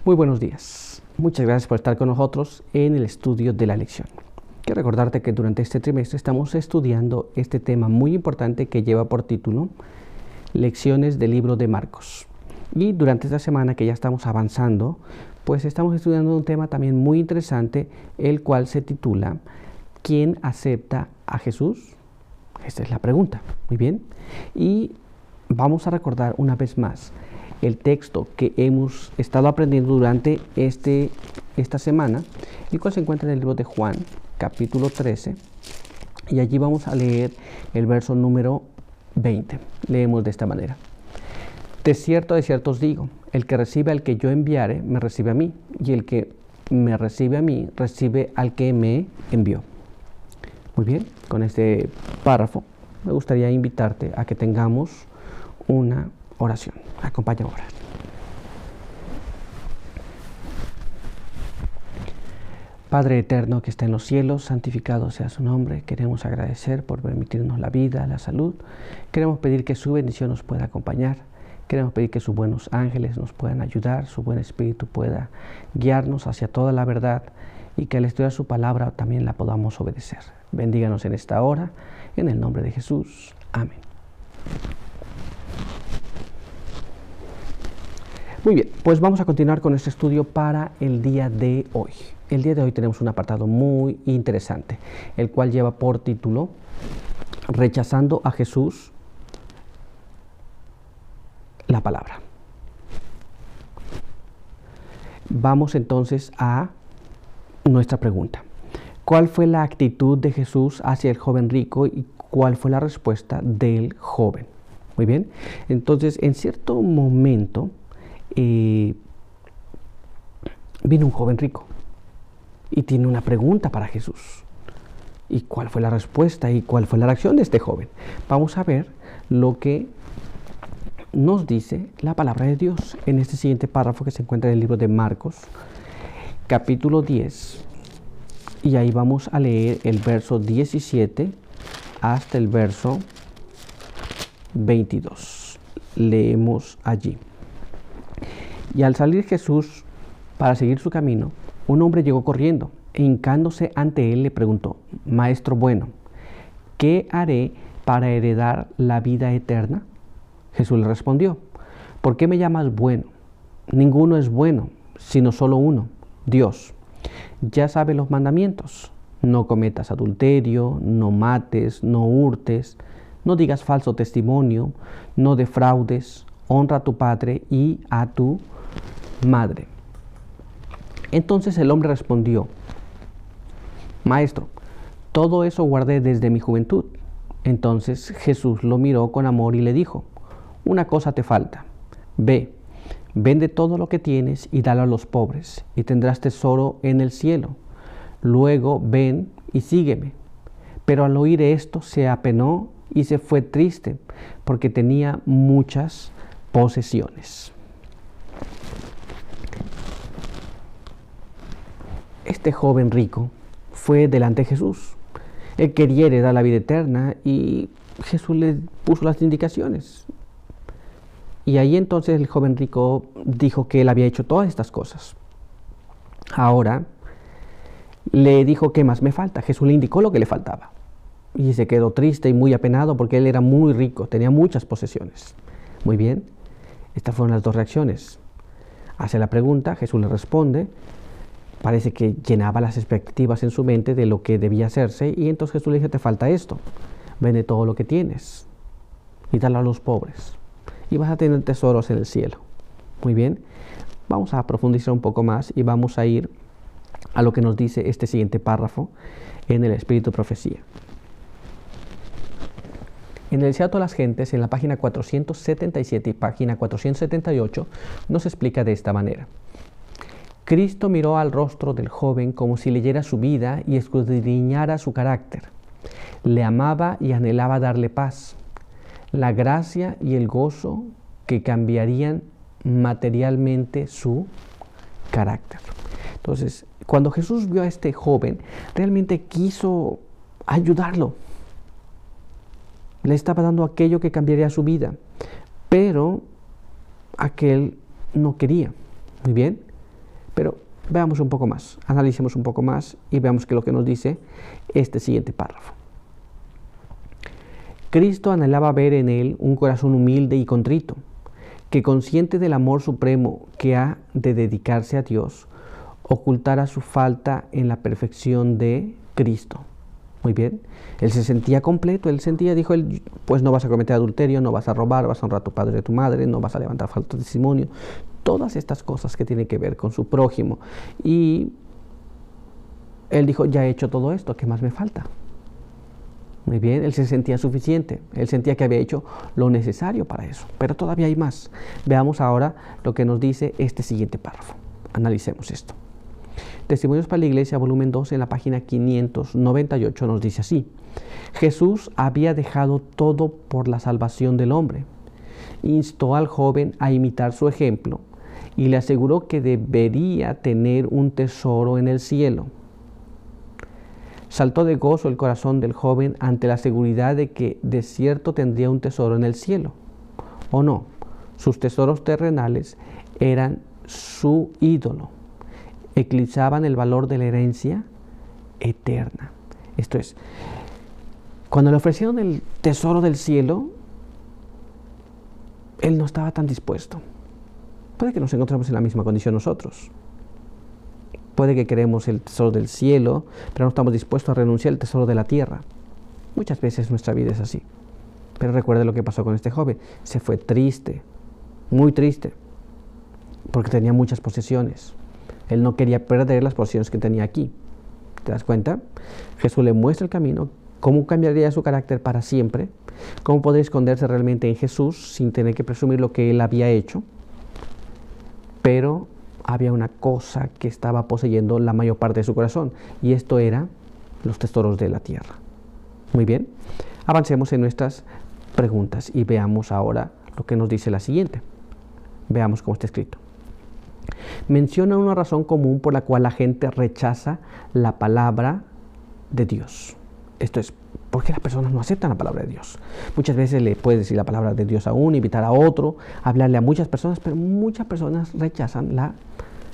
Muy buenos días. Muchas gracias por estar con nosotros en el estudio de la lección. Quiero recordarte que durante este trimestre estamos estudiando este tema muy importante que lleva por título Lecciones del libro de Marcos. Y durante esta semana que ya estamos avanzando, pues estamos estudiando un tema también muy interesante, el cual se titula ¿Quién acepta a Jesús? Esta es la pregunta. Muy bien. Y vamos a recordar una vez más el texto que hemos estado aprendiendo durante esta semana, el cual se encuentra en el libro de Juan, capítulo 13, y allí vamos a leer el verso número 20. Leemos de esta manera. De cierto os digo, el que recibe al que yo enviare, me recibe a mí, y el que me recibe a mí, recibe al que me envió. Muy bien, con este párrafo me gustaría invitarte a que tengamos una oración. Acompáñame a orar. Padre eterno que está en los cielos, santificado sea su nombre. Queremos agradecer por permitirnos la vida, la salud. Queremos pedir que su bendición nos pueda acompañar. Queremos pedir que sus buenos ángeles nos puedan ayudar, su buen espíritu pueda guiarnos hacia toda la verdad y que al estudiar su palabra también la podamos obedecer. Bendíganos en esta hora, en el nombre de Jesús. Amén. Muy bien, pues vamos a continuar con este estudio para el día de hoy. El día de hoy tenemos un apartado muy interesante, el cual lleva por título Rechazando a Jesús, la palabra. Vamos entonces a nuestra pregunta. ¿Cuál fue la actitud de Jesús hacia el joven rico y cuál fue la respuesta del joven? Muy bien, entonces en cierto momento vino un joven rico y tiene una pregunta para Jesús. ¿Y cuál fue la respuesta y cuál fue la reacción de este joven? Vamos a ver lo que nos dice la palabra de Dios en este siguiente párrafo que se encuentra en el libro de Marcos, capítulo 10. Y ahí vamos a leer el verso 17 hasta el verso 22. Leemos allí. Y al salir Jesús para seguir su camino, un hombre llegó corriendo e hincándose ante él le preguntó: Maestro bueno, ¿qué haré para heredar la vida eterna? Jesús le respondió: ¿Por qué me llamas bueno? Ninguno es bueno, sino solo uno, Dios. Ya sabes los mandamientos: no cometas adulterio, no mates, no hurtes, no digas falso testimonio, no defraudes, honra a tu padre y a tu madre. Entonces el hombre respondió: Maestro, todo eso guardé desde mi juventud. Entonces Jesús lo miró con amor y le dijo: Una cosa te falta. Ve, vende todo lo que tienes y dalo a los pobres, y tendrás tesoro en el cielo. Luego ven y sígueme. Pero al oír esto se apenó y se fue triste, porque tenía muchas posesiones. Este joven rico fue delante de Jesús. Él quería heredar la vida eterna y Jesús le puso las indicaciones. Y ahí entonces el joven rico dijo que él había hecho todas estas cosas. Ahora le dijo: ¿qué más me falta? Jesús le indicó lo que le faltaba. Y se quedó triste y muy apenado porque él era muy rico, tenía muchas posesiones. Muy bien, estas fueron las dos reacciones. Hace la pregunta, Jesús le responde. Parece que llenaba las expectativas en su mente de lo que debía hacerse. Y entonces Jesús le dice: te falta esto. Vende todo lo que tienes y dalo a los pobres, y vas a tener tesoros en el cielo. Muy bien, vamos a profundizar un poco más y vamos a ir a lo que nos dice este siguiente párrafo en el Espíritu Profecía. En el Deseado de las Gentes, en la página 477 y página 478, nos explica de esta manera. Cristo miró al rostro del joven como si leyera su vida y escudriñara su carácter. Le amaba y anhelaba darle paz, la gracia y el gozo que cambiarían materialmente su carácter. Entonces, cuando Jesús vio a este joven, realmente quiso ayudarlo. Le estaba dando aquello que cambiaría su vida, pero aquel no quería. Muy bien. Pero veamos un poco más, analicemos un poco más y veamos qué es lo que nos dice este siguiente párrafo. Cristo anhelaba ver en él un corazón humilde y contrito, que consciente del amor supremo que ha de dedicarse a Dios, ocultara su falta en la perfección de Cristo. Muy bien, él se sentía completo, dijo él, pues no vas a cometer adulterio, no vas a robar, vas a honrar a tu padre y a tu madre, no vas a levantar falso testimonio, todas estas cosas que tienen que ver con su prójimo. Y él dijo, ya he hecho todo esto, ¿qué más me falta? Muy bien, él se sentía suficiente, él sentía que había hecho lo necesario para eso, pero todavía hay más. Veamos ahora lo que nos dice este siguiente párrafo, analicemos esto. Testimonios para la Iglesia, volumen 12, en la página 598 nos dice así: Jesús había dejado todo por la salvación del hombre. Instó al joven a imitar su ejemplo y le aseguró que debería tener un tesoro en el cielo. Saltó de gozo el corazón del joven ante la seguridad de que de cierto tendría un tesoro en el cielo. ¿O no? Sus tesoros terrenales eran su ídolo. Eclipsaban el valor de la herencia eterna. Esto es, cuando le ofrecieron el tesoro del cielo, él no estaba tan dispuesto. Puede que nos encontremos en la misma condición nosotros. Puede que queremos el tesoro del cielo, pero no estamos dispuestos a renunciar al tesoro de la tierra. Muchas veces nuestra vida es así. Pero recuerde lo que pasó con este joven. Se fue triste, muy triste, porque tenía muchas posesiones. Él no quería perder las posesiones que tenía aquí. ¿Te das cuenta? Jesús le muestra el camino, cómo cambiaría su carácter para siempre, cómo podría esconderse realmente en Jesús sin tener que presumir lo que él había hecho. Pero había una cosa que estaba poseyendo la mayor parte de su corazón, y esto era los tesoros de la tierra. Muy bien, avancemos en nuestras preguntas y veamos ahora lo que nos dice la siguiente. Veamos cómo está escrito. Menciona una razón común por la cual la gente rechaza la palabra de Dios. Esto es, ¿por qué las personas no aceptan la palabra de Dios? Muchas veces le puedes decir la palabra de Dios a uno, invitar a otro, hablarle a muchas personas, pero muchas personas rechazan la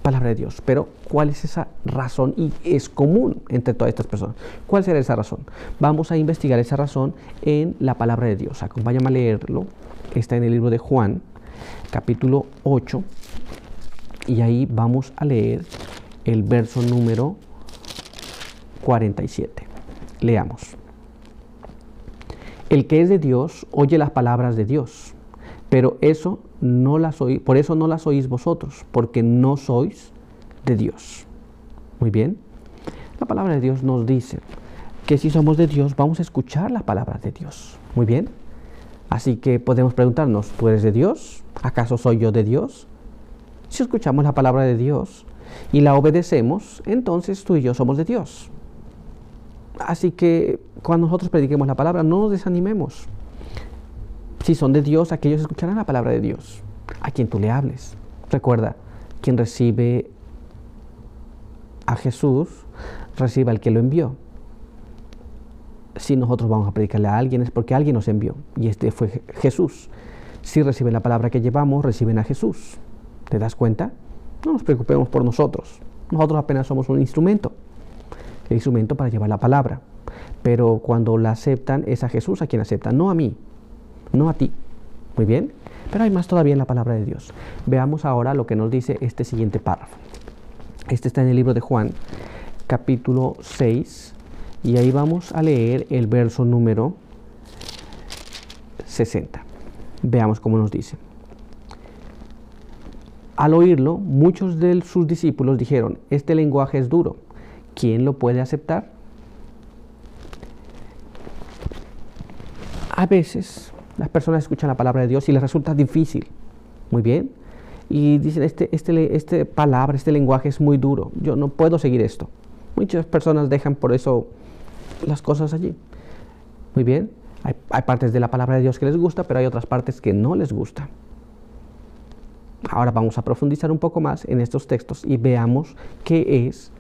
palabra de Dios. Pero, ¿cuál es esa razón? Y es común entre todas estas personas. ¿Cuál será esa razón? Vamos a investigar esa razón en la palabra de Dios. Acompáñame a leerlo. Está en el libro de Juan, capítulo 8. Y ahí vamos a leer el verso número 47. Leamos. El que es de Dios oye las palabras de Dios, pero por eso no las oís vosotros, porque no sois de Dios. Muy bien. La palabra de Dios nos dice que si somos de Dios, vamos a escuchar las palabras de Dios. Muy bien. Así que podemos preguntarnos, ¿tú eres de Dios? ¿Acaso soy yo de Dios? Si escuchamos la palabra de Dios y la obedecemos, entonces tú y yo somos de Dios. Así que cuando nosotros prediquemos la palabra, no nos desanimemos. Si son de Dios, aquellos escucharán la palabra de Dios, a quien tú le hables. Recuerda, quien recibe a Jesús, recibe al que lo envió. Si nosotros vamos a predicarle a alguien, es porque alguien nos envió, y este fue Jesús. Si reciben la palabra que llevamos, reciben a Jesús. ¿Te das cuenta? No nos preocupemos por nosotros. Nosotros apenas somos un instrumento. El instrumento para llevar la palabra. Pero cuando la aceptan, es a Jesús a quien aceptan, no a mí, no a ti. Muy bien. Pero hay más todavía en la palabra de Dios. Veamos ahora lo que nos dice este siguiente párrafo. Este está en el libro de Juan, capítulo 6. Y ahí vamos a leer el verso número 60. Veamos cómo nos dice. Al oírlo, muchos de sus discípulos dijeron, este lenguaje es duro, ¿quién lo puede aceptar? A veces las personas escuchan la palabra de Dios y les resulta difícil, muy bien, y dicen, este palabra, este lenguaje es muy duro, yo no puedo seguir esto. Muchas personas dejan por eso las cosas allí. Muy bien, hay partes de la palabra de Dios que les gusta, pero hay otras partes que no les gusta. Ahora vamos a profundizar un poco más en estos textos y veamos qué es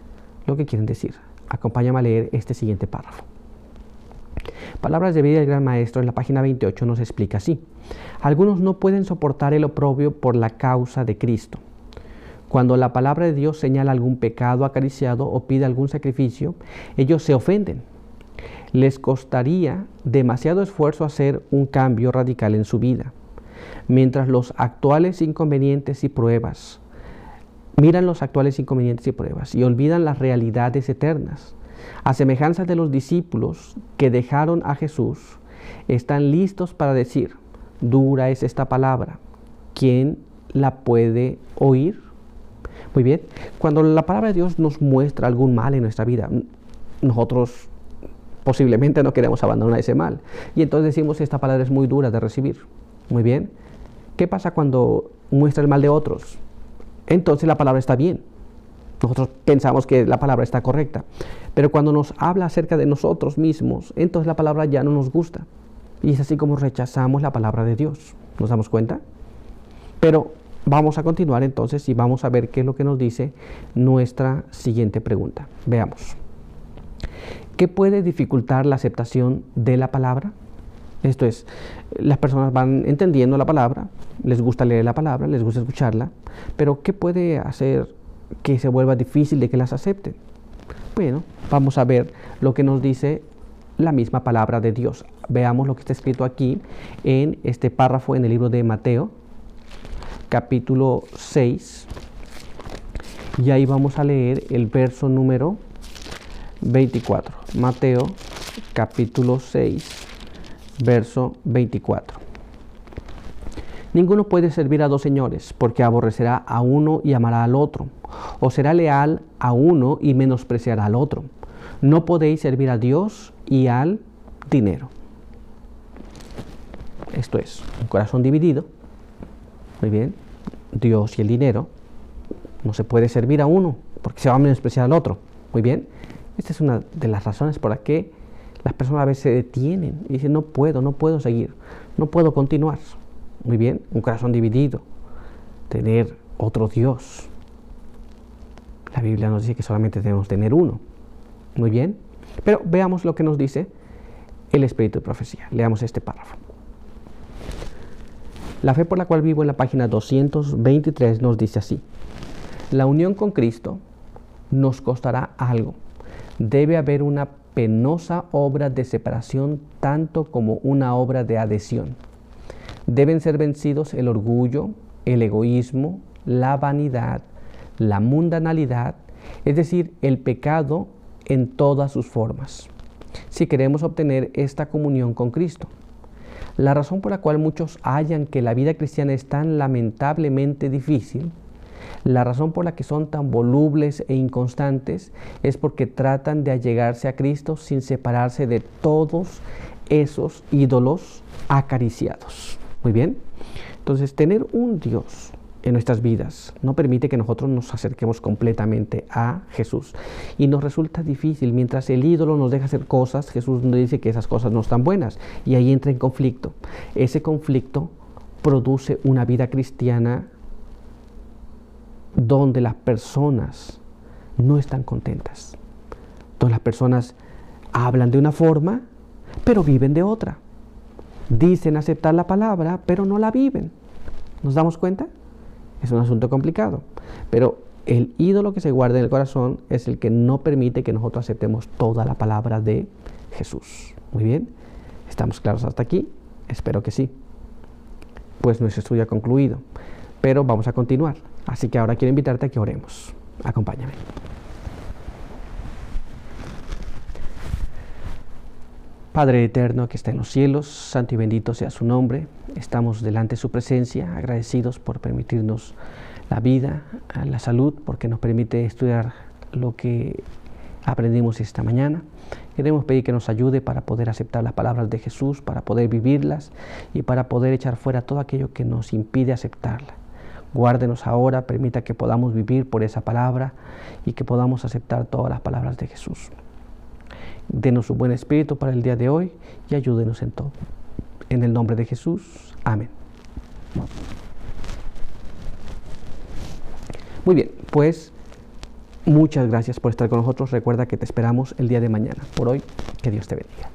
lo que quieren decir. Acompáñame a leer este siguiente párrafo. Palabras de vida del Gran Maestro en la página 28 nos explica así. Algunos no pueden soportar el oprobio por la causa de Cristo. Cuando la palabra de Dios señala algún pecado acariciado o pide algún sacrificio, ellos se ofenden. Les costaría demasiado esfuerzo hacer un cambio radical en su vida. Mientras los actuales inconvenientes y pruebas, miran los actuales inconvenientes y pruebas y olvidan las realidades eternas. A semejanza de los discípulos que dejaron a Jesús, están listos para decir: dura es esta palabra, ¿quién la puede oír? Muy bien, cuando la palabra de Dios nos muestra algún mal en nuestra vida, nosotros posiblemente no queremos abandonar ese mal. Y entonces decimos: esta palabra es muy dura de recibir. Muy bien. ¿Qué pasa cuando muestra el mal de otros? Entonces la palabra está bien. Nosotros pensamos que la palabra está correcta. Pero cuando nos habla acerca de nosotros mismos, entonces la palabra ya no nos gusta. Y es así como rechazamos la palabra de Dios. ¿Nos damos cuenta? Pero vamos a continuar entonces y vamos a ver qué es lo que nos dice nuestra siguiente pregunta. Veamos. ¿Qué puede dificultar la aceptación de la palabra? Esto es, las personas van entendiendo la palabra, les gusta leer la palabra, les gusta escucharla, pero ¿qué puede hacer que se vuelva difícil de que las acepten? Bueno, vamos a ver lo que nos dice la misma palabra de Dios. Veamos lo que está escrito aquí en este párrafo en el libro de Mateo, capítulo 6, y ahí vamos a leer el verso número 24. Mateo, capítulo 6, verso 24. Ninguno puede servir a dos señores, porque aborrecerá a uno y amará al otro, o será leal a uno y menospreciará al otro. No podéis servir a Dios y al dinero. Esto es, un corazón dividido. Muy bien, Dios y el dinero. No se puede servir a uno, porque se va a menospreciar al otro. Muy bien. Esta es una de las razones por las que las personas a veces se detienen y dicen: no puedo seguir, no puedo continuar. Muy bien, un corazón dividido, tener otro Dios. La Biblia nos dice que solamente debemos tener uno. Muy bien, pero veamos lo que nos dice el Espíritu de Profecía. Leamos este párrafo. La fe por la cual vivo, en la página 223, nos dice así: la unión con Cristo nos costará algo. Debe haber una penosa obra de separación tanto como una obra de adhesión. Deben ser vencidos el orgullo, el egoísmo, la vanidad, la mundanalidad, es decir, el pecado en todas sus formas, si queremos obtener esta comunión con Cristo. La razón por la cual muchos hallan que la vida cristiana es tan lamentablemente difícil, la razón por la que son tan volubles e inconstantes, es porque tratan de allegarse a Cristo sin separarse de todos esos ídolos acariciados. Muy bien. Entonces, tener un Dios en nuestras vidas no permite que nosotros nos acerquemos completamente a Jesús. Y nos resulta difícil. Mientras el ídolo nos deja hacer cosas, Jesús nos dice que esas cosas no están buenas. Y ahí entra en conflicto. Ese conflicto produce una vida cristiana donde las personas no están contentas, donde las personas hablan de una forma, pero viven de otra. Dicen aceptar la palabra, pero no la viven. ¿Nos damos cuenta? Es un asunto complicado, pero el ídolo que se guarda en el corazón es el que no permite que nosotros aceptemos toda la palabra de Jesús. Muy bien, ¿estamos claros hasta aquí? Espero que sí. Pues nuestro estudio ha concluido, pero vamos a continuar. Así que ahora quiero invitarte a que oremos. Acompáñame. Padre eterno que está en los cielos, santo y bendito sea su nombre. Estamos delante de su presencia, agradecidos por permitirnos la vida, la salud, porque nos permite estudiar lo que aprendimos esta mañana. Queremos pedir que nos ayude para poder aceptar las palabras de Jesús, para poder vivirlas y para poder echar fuera todo aquello que nos impide aceptarla. Guárdenos ahora, permita que podamos vivir por esa palabra y que podamos aceptar todas las palabras de Jesús. Denos su buen espíritu para el día de hoy y ayúdenos en todo. En el nombre de Jesús. Amén. Muy bien, pues muchas gracias por estar con nosotros. Recuerda que te esperamos el día de mañana. Por hoy, que Dios te bendiga.